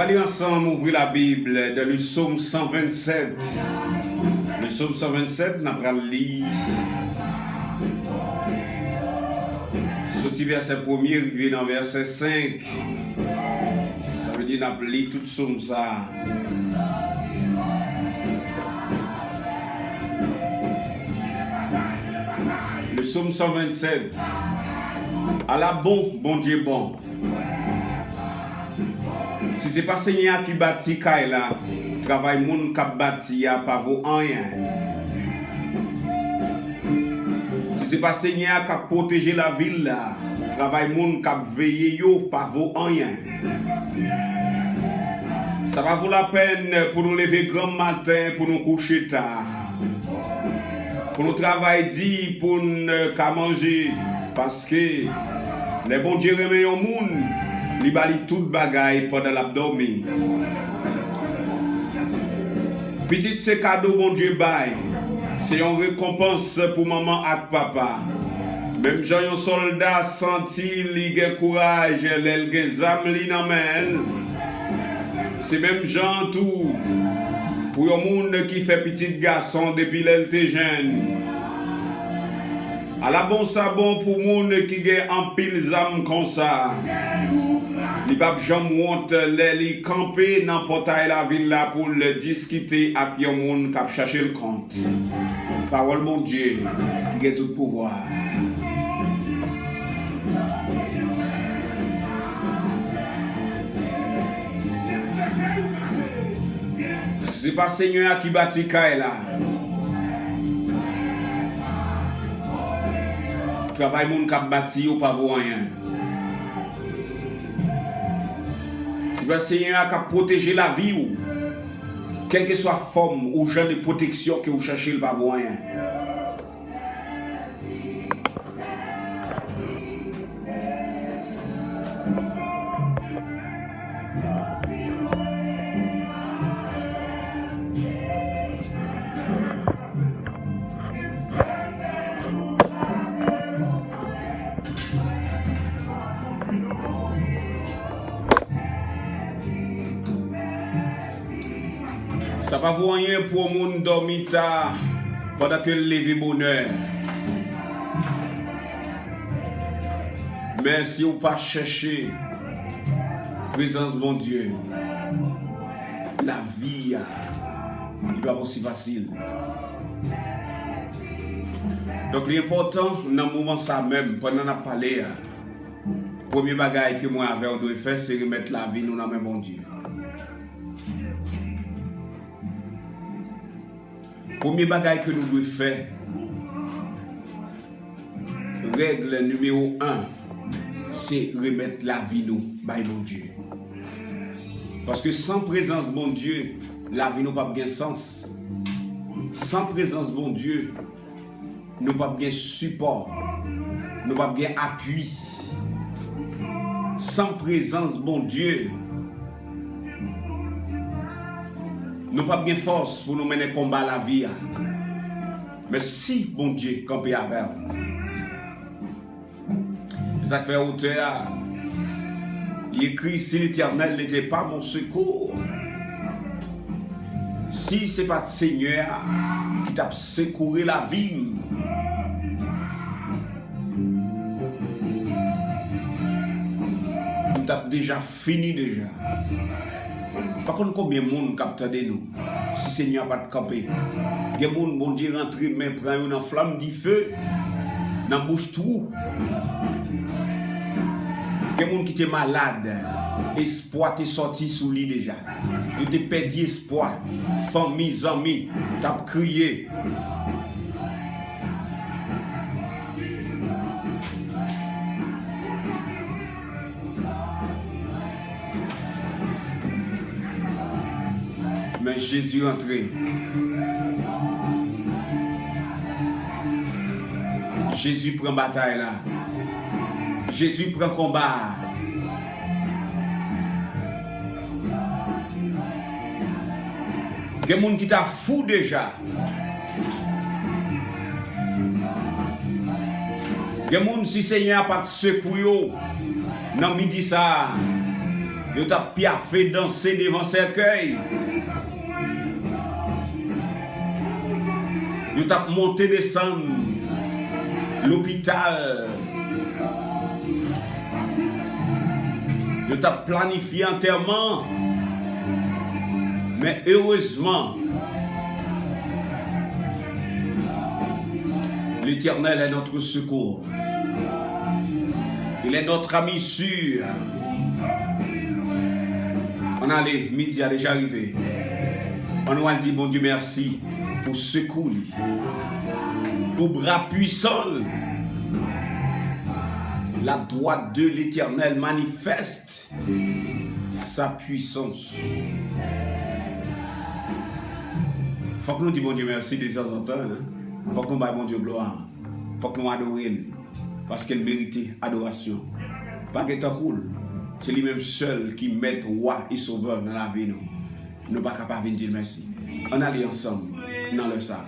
va lire ensemble, ouvrir la Bible dans le psaume 127. Le psaume 127, nous allons lire. Sorti verset 1er, arrivé dans verset 5. Ça veut dire qu'on a lu tout le psaume ça. Le psaume 127. À la bon Dieu bon. Si c'est pas Seigneur qui bâtit Kaila, travail moun k'ap bâti a pas vaut rien. Si c'est pas Seigneur qui a protégé la ville là, travail moun k'ap veillé yo pas vaut rien. Ça va vaut la peine pour nous lever grand matin, pour nous coucher tard. Pour nous travailler, pour nous manger, parce que les bons dieux remet au monde, ils bali toute bagaille pendant l'abdomen. Petit ce cadeau bon Dieu bail, c'est une récompense pour maman et papa. Même Jean un soldat senti li gen courage, l'el gen zam li nan men. C'est même Jean tout. Pour un monde qui fait petit garçon depuis l'été jeune. À la bon sabon pour monde qui gagne en pile âme comme ça. Les papes Jean monte les camper dans portail la ville là pour le discuter avec un monde qui a cherché le compte. Parole bon Dieu qui a tout pouvoir. C'est pas Seigneur qui bâtit Kaila. Travail moun k'ap bâti ou pas vaut rien. C'est pas Seigneur qui a protégé la vie ou quelle que soit forme ou genre de protection que vous cherchez, pas vaut rien. Ça va vous rien pour le monde dormir tard pendant que le lever bonheur. Mais si vous pas chercher présence bon Dieu, la vie il doit pas aussi facile. Donc l'important dans le moment ça même pendant la parlé, premier bagage que moi avec on doit faire c'est remettre la vie nous dans même bon Dieu. Premier bagage que nous devons faire, règle numéro 1, c'est remettre la vie nous by mon Dieu. Parce que sans présence bon Dieu, la vie nous pas bien sens. Sans présence bon Dieu, nous pas bien support, nous pas bien appui. Sans présence bon Dieu, nous pas bien force pour nous mener combat la vie. Mais si bon Dieu campé avec nous. Ça fait auteur. Il écrit si l'Éternel n'était pas mon secours. Si c'est pas le Seigneur qui t'a secouru la vie. Nous t'a déjà fini déjà. Par contre, combien de monde capte nous? Si le Seigneur n'a pas de camper. Il y a des gens bon Dieu rentre, mais prend une flamme du feu, dans la bouche trou. Il y a des gens qui étaient malades. Espoir t'est sorti sous lui déjà. Il t'a perdu espoir. Famille, amis, t'as crié. Mais Jésus entré. Jésus prend bataille là. Jésus prend combat. Il y a des gens qui t'a fou déjà. Il y a des gens si Seigneur n'a pas de secours, non midi ça. Yo t'a piaffé danser devant cercueil. Yo t'a monté descendre l'hôpital. Yo t'a planifié enterrement. Mais heureusement, l'Éternel est notre secours. Il est notre ami sûr. On a les midi a déjà arrivé. On nous a dit bon Dieu merci pour secours, pour bras puissant. La droite de l'Éternel manifeste sa puissance. Faut que nous disions bon Dieu merci de temps en temps. Faut que nous baillons bon Dieu gloire. Faut que nous adorions. Parce qu'elle mérite adoration. Pas que tant cool. C'est lui-même seul qui met roi et sauveur dans la vie. Nous ne sommes pas capables de dire merci. On allait ensemble dans le sac.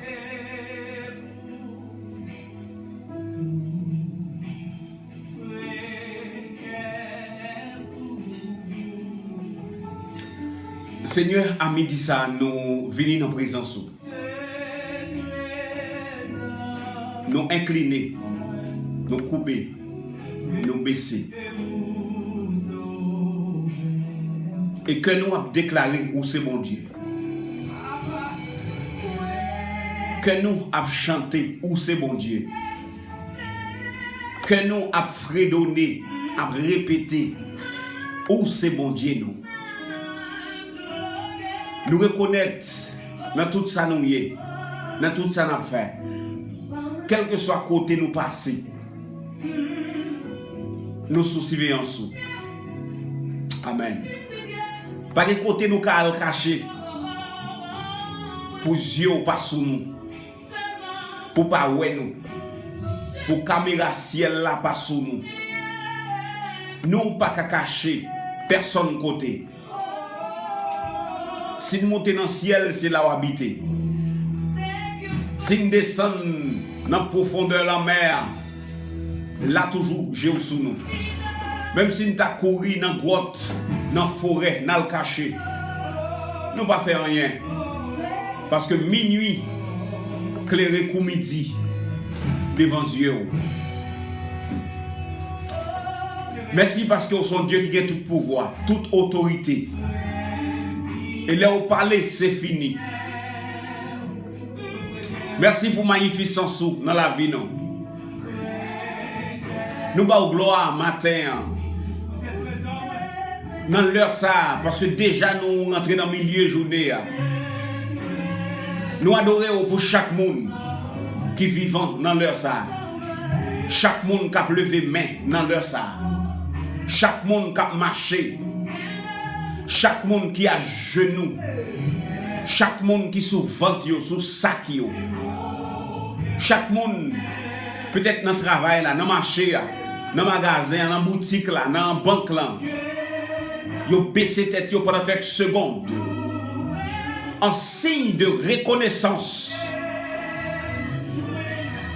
Seigneur, à midi ça, nous venons en présence. Nous incliner, nous couper, nous baisser. Et que nous avons déclaré où c'est mon Dieu. Que nous avons chanté où c'est mon Dieu. Que nous avons fredonné, avons répété où c'est mon Dieu nous. Nous reconnaître dans tout ça nous y est, dans tout ça nous fait, quel que soit côté nous passer, nous soucier en sous. Amen. Pas de côté nous cal cacher pour yeux pas sous nous, pour pas ouais nous, pour caméra ciel là pas sous nous. Nous pas qu'à cacher personne côté. Si nous montons dans le ciel, c'est là où habiter. Si nous descendons dans la profondeur de la mer, là toujours, j'ai sous nous. Même si nous avons couru dans la grotte, dans la forêt, dans le cachet, nous ne pas faire rien. Parce que minuit, clairé comme midi, devant Dieu. Merci parce que son Dieu qui a tout pouvoir, toute autorité. Et là où parler, c'est fini. Merci pour magnificence dans la vie. Nous avons gloire matin. Dans l'heure ça, parce que déjà nous rentrons dans le milieu de journée. Nous adorons pour chaque monde qui vivant dans l'heure ça. Chaque monde qui a levé main dans l'heure ça. Chaque monde qui a marché. Chaque monde qui a genoux, chaque monde qui sous ventre, sous sac, chaque monde peut-être dans le travail, là, dans le marché, dans le magasin, dans la boutique, là, dans la banque, là, ils baissé tête pendant quelques secondes en signe de reconnaissance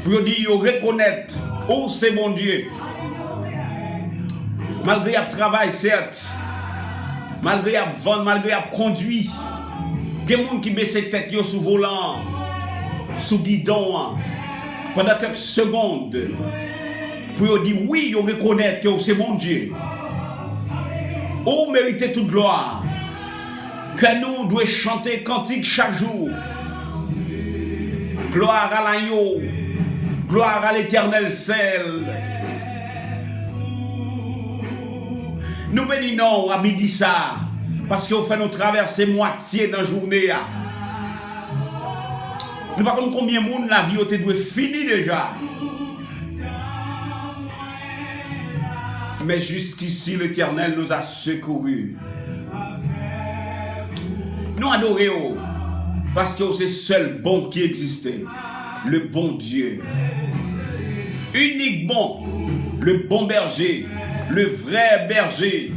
pour dire reconnaître où c'est mon Dieu. Malgré le travail, certes. Malgré à vendre, malgré à conduire, il y a des gens qui baissent la tête sous volant, sous guidon, pendant quelques secondes, pour dire oui, ils reconnaissent que c'est mon Dieu. Vous méritez toute gloire. Que nous devons chanter cantique chaque jour. Gloire à l'agneau, gloire à l'Éternel seul. Nous bénissons à midi ça, parce qu'on fait nous traverser moitié dans la journée. Nous ne savons pas combien de monde la vie doit finir déjà. Mais jusqu'ici, l'Éternel nous a secourus. Nous adorons, parce que c'est le seul bon qui existait, le bon Dieu. Unique bon, le bon berger. Le vrai berger.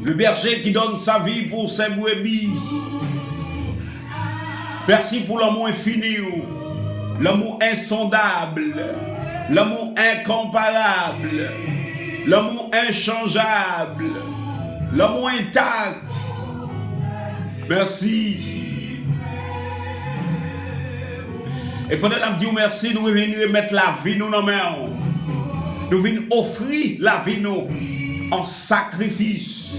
Le berger qui donne sa vie pour ses brebis. Merci pour l'amour infini, l'amour insondable, l'amour incomparable, l'amour inchangeable, l'amour intact. Merci. Et pendant que nous disons merci, nous venons remettre la vie nous dans la main. Nous venons offrir la vie nous en sacrifice.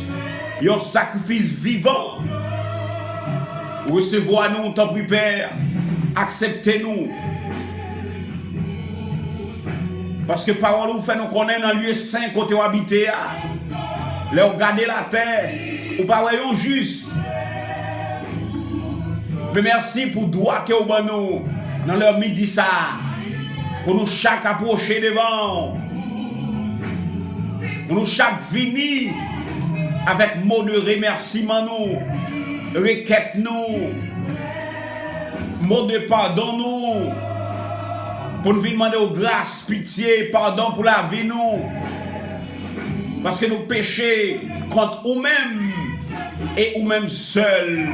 Et en sacrifice vivant. Recevoir-nous, t'en prie Père. Acceptez-nous. Parce que parole vous fait nous connaître dans le lieu saint côté où habiter. Là, regardez la terre. Ou pas voyons juste. Mais merci pour le droit que vous avez nous dans leur midi ça. Pour nous chaque approcher devant. Pour nous chaque venir avec mot de remerciement nous. Requête nous. Mot de pardon nous. Pour nous demander aux grâces, pitié, pardon pour la vie nous. Parce que nous péchons contre nous-mêmes et nous-mêmes seuls.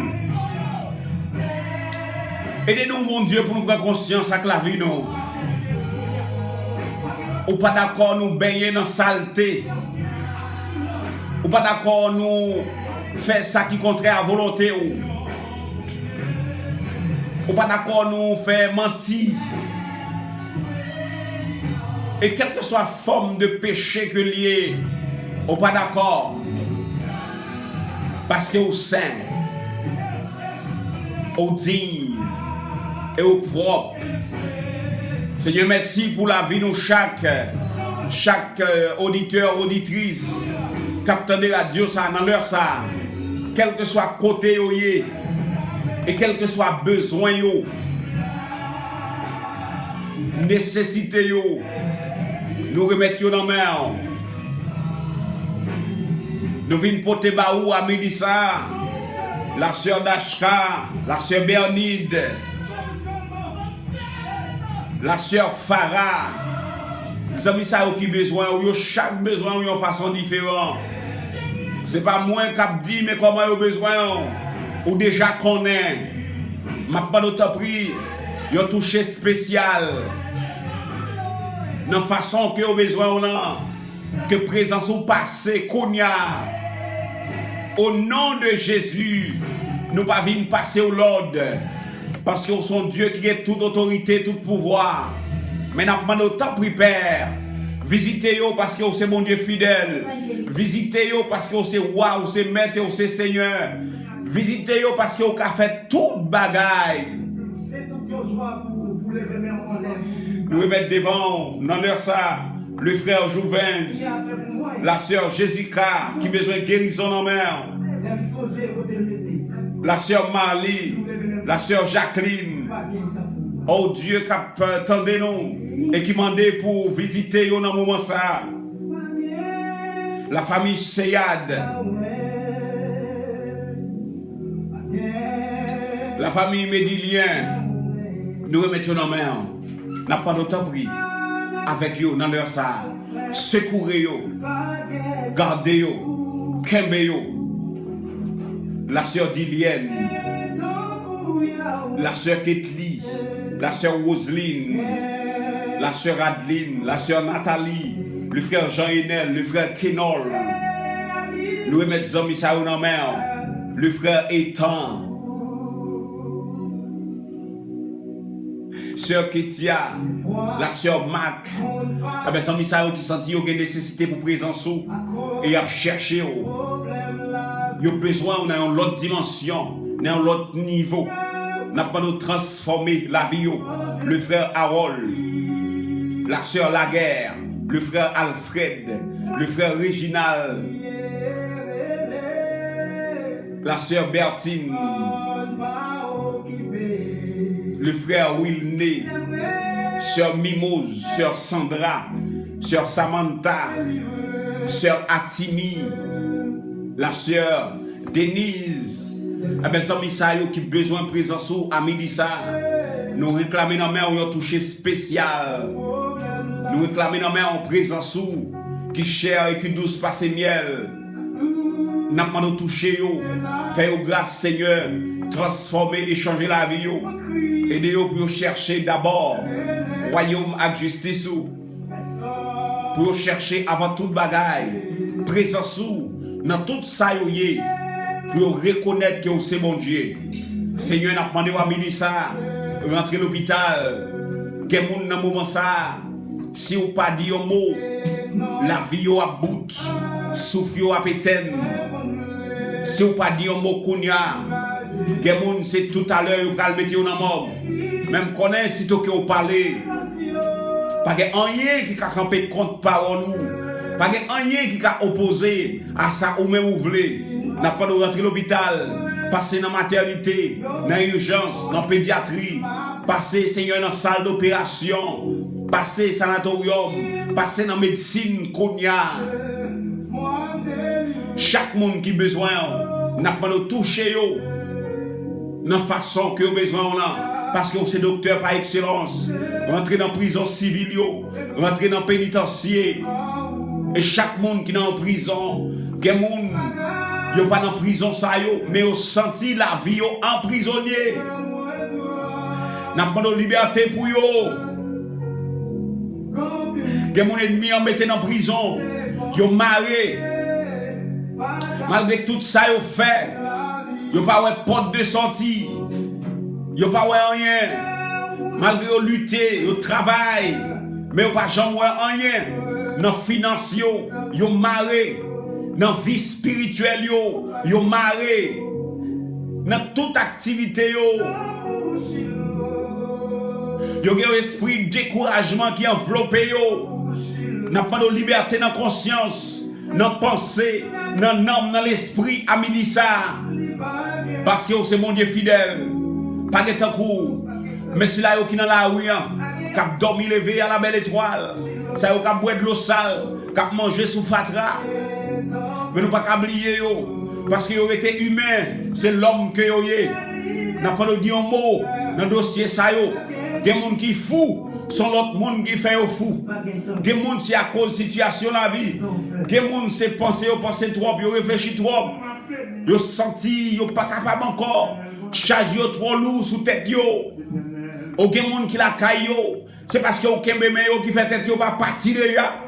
Aidez-nous, mon Dieu, pour nous prendre conscience avec la vie nous. Ou pas d'accord nous baigner dans la saleté. Ou pas d'accord nous faire ça qui est contraire à la volonté. Ou pas d'accord nous faire mentir. Et quelle que soit la forme de péché que lié, on pas d'accord. Parce que au saint, au digne et au propre. Seigneur, merci pour la vie de chaque auditeur, auditrice, capteur de radio, ça, dans l'heure ça. Quel que soit côté et quel que soit besoin, nécessité, nous remettons dans la main. Nous venons porter Baou à Mélissa, la sœur Dashka, la sœur Bernide, la sœur Farah. Les amis, ça qui besoin, chaque besoin de façon différente. Ce n'est pas moi qui dis, mais comment ils ont besoin, ou déjà connaît. Je n'ai pas d'autre prix, ils ont touché spécial. Dans la façon que vous besoin, que présence ou passé, qu'on y a. Au nom de Jésus, nous ne pas venir passer au Lord. Parce que son Dieu qui a toute autorité, tout pouvoir. Mais nous demandons autant de Père. Visitez-vous parce que c'est mon Dieu fidèle. Visitez-vous parce que c'est roi, ou c'est maître, ou c'est Seigneur. Visitez-vous parce que vous avez fait toute bagaille. C'est toute joie pour les remettre en l'air. Nous remettre devant, dans l'heure ça, le frère Jouvens, la sœur Jessica, qui a besoin de guérison en mer, la sœur Marlie, la sœur Jacqueline. Oh Dieu, qui attendez nous et qui demandait pour visiter dans un moment ça. La famille Seyad, la famille Médilien, nous remettons en mer. N'a pas d'autre prix avec eux dans leur salle. Secourez-vous, gardez-vous, kembe-vous. La sœur Dilienne, la sœur Ketli, la sœur Roseline, la sœur Adeline, la sœur Nathalie, le frère Jean-Enel, le frère Kenol, nous remettons Misaou dans la mer, le frère Ethan. Sœur Ketia, la sœur Mac, eh sans Misaïo qui sentit qu'il y a une nécessité pour présence et à chercher. Il y a besoin dans une autre dimension, dans un autre niveau. N'a pas nous transformer la vie. Le frère Harold, la sœur Laguerre, le frère Alfred, le frère Réginald, la sœur Bertine, le frère Wilné, sœur Mimose, sœur Sandra, sœur Samantha, sœur Atimi, la sœur Denise. Eh bien, ça, Misaïo qui a besoin de présence à Mélissa. Nous réclamons dans main un toucher spécial. Nous réclamons dans main en présence qui cher et qui douce passe miel. N'a pas nous toucher, faites grâce Seigneur, transformer et changer la vie. Aidez-vous pour chercher d'abord royaume avec justice. pour chercher avant toute bagaille, présence dans tout ça yoye, pour reconnaître que c'est mon Dieu. Seigneur, n'a demandé à midi ça, rentrer l'hôpital, que moun dans moment ça, si ou pas dit un mot, la vie a bout, souffle a péten. Si ou pas dit un mot kounya, que moun c'est tout à l'heure ou calme mettre dans mort. Même connaît sitôt que vous parlez, pas que rien qui a campé contre parole nous, pas que rien qui a opposé à ça ou même vous voulez. N'a pas de rentrer l'hôpital, passer dans la maternité, dans l'urgence, dans la pédiatrie, passer, Seigneur, dans la salle d'opération, passer sanatorium, passer dans la médecine, Kounia. Chaque monde qui a besoin, n'a pas de toucher, dans la façon que vous avez besoin, parce que c'est docteur par excellence. Rentrer dans la prison civile, rentrer dans le pénitencier. Et chaque monde qui est en prison, qui est monde, yo pas dans prison ça yo, mais yo senti la vie yo emprisonné. N'a pas de liberté pour yo. Que mon ennemi en mette en prison, yo maré. Malgré tout ça yo fait, yo pas ouais porte de sortie. Yo pas ouais rien. Malgré yo lutter, yo travail, mais yo pas jamais ouais rien. Dans finance yo maré. Dans la vie spirituelle, yo maré. Dans toute activité, yo un esprit de découragement qui enveloppe, n'a pas de liberté dans la conscience, dans la pensée, dans l'âme, dans l'esprit, à midi ça. Parce que c'est mon Dieu fidèle. Pas de temps court. Mais si là, qui dans la rue, qui a dormi levé à la belle étoile, ça qui a boire de l'eau sale, qui a mangé sous fatra. Mais nous pas oublier parce que vous été humain, c'est l'homme que vous êtes. N'a pas dit un mot dans le dossier ça yo. Des gens qui fou sont l'autre monde qui fait fou. Des gens c'est à cause de la situation de la vie. Des gens c'est penser trop, ils réfléchissent trop. Ils senti, ils pas capable encore. Charge trop lourd sous tête yo. Ou des gens qui la caille yo. C'est parce que aucun bébé qui fait tête yo pas partir déjà.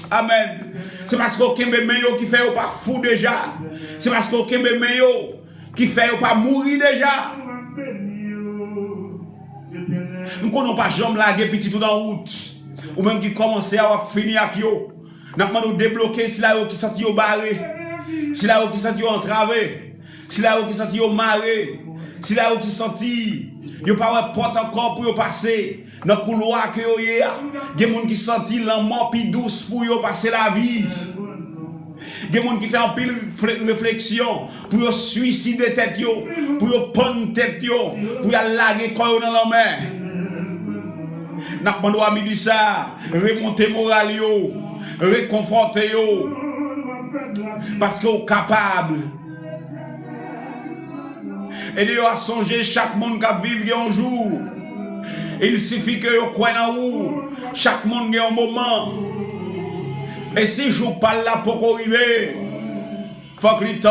Amen. C'est parce qu'aucun bébé qui fait ou pas fou déjà. C'est parce qu'aucun bébé qui fait ou pas mourir déjà. Nous ne connaissons pas jamais laguer petit tout dans la route. Ou même qui commence à finir avec yo. Nous avons débloqué si là qui senti au barré. Si là qui senti entravé. Si là qui senti au maré. Si là qui senti yo pas porte encore pour yo passer dans le couloir que yo y a. Des gens qui senti l'amour plus douce pour yo passer la vie. Des gens qui font un pile réflexion pour yo suicider tête yo, pour yo prendre tête yo, pour yo laguer corps dans la main. N'a pas droit midi ça, remonter moral yo, réconforter yo. Parce que vous capable. Et Dieu a songé chaque monde qui vit un jour. Il suffit que vous croyez en vous. Chaque monde a un moment. Et si je parle là pour arriver, il faut que